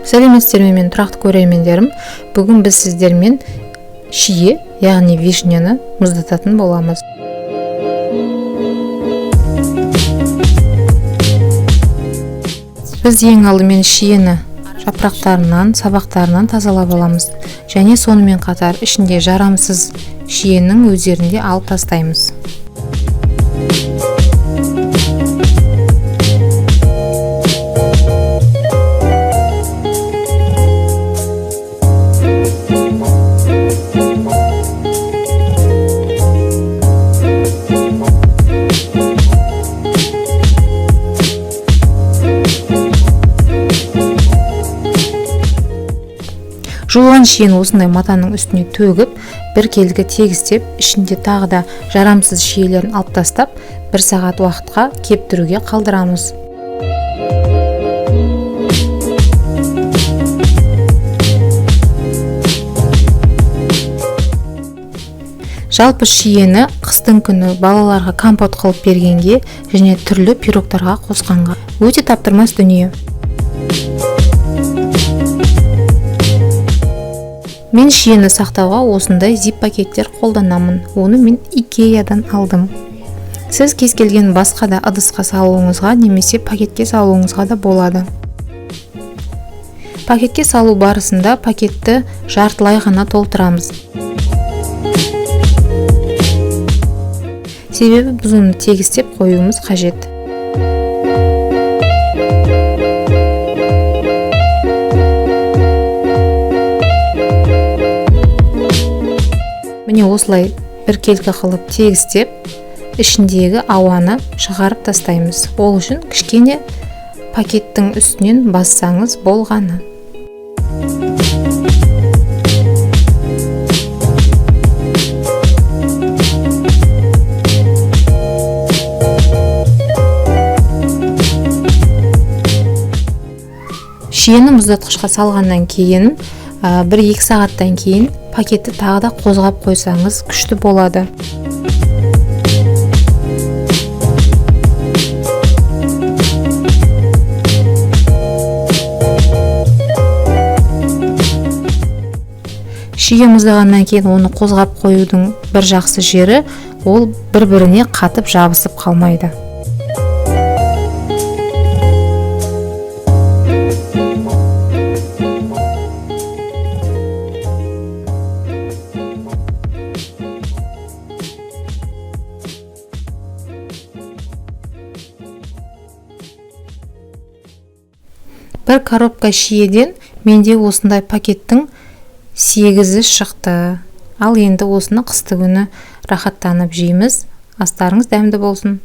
Сәлеметсіздер ме, мен тұрақты көрермендерім. Бүгін біз сіздермен шие, яғни вишняны мұздататын боламыз. Біз ең алдымен шиені жапырақтарынан, сабақтарынан тазалап аламыз. Және сонымен қатар ішінде жарамсыз шиенің өздерін де алып тастаймыз. Жуылған шиені осындай матаның үстіне төгіп, бір келіге тегістеп, ішінде тағы да жарамсыз шиелерін алып тастап, 1 сағат уақытқа кептіруге қалдырамыз. Жалпы шиені қыстың күні балаларға компот қылып бергенге және түрлі пирогтарға қосқанға өте таптырмас дүние. Мен шиені сақтауға осындай зип пакеттер қолданамын. Оны мен Икеядан алдым. Сіз кез келген басқа да ыдысқа салуыңызға немесе пакетке салуыңызға да болады. Пакетке салу барысында пакетті жартылай ғана толтырамыз. Себебі біз оны тегістеп қоюымыз қажет. Міне осылай бір келкі қылып тегістеп, ішіндегі ауаны шығарып тастаймыз. Ол үшін кішкене пакеттің үстінен бассаңыз болғаны. Шиені мұздатқышқа салғаннан кейін 1-2 сағаттан кейін пакетті тағы да қозғап қойсаңыз күшті болады. Шие мұздағаннан кейін оны қозғап қоюдың бір жақсы жері, ол бір-біріне қатып жабысып қалмайды. Бір коробка шиеден менде осындай пакеттің 8-і шықты. Ал енді осыны қысты күні рахаттанып жейміз. Астарыңыз дәмді болсын.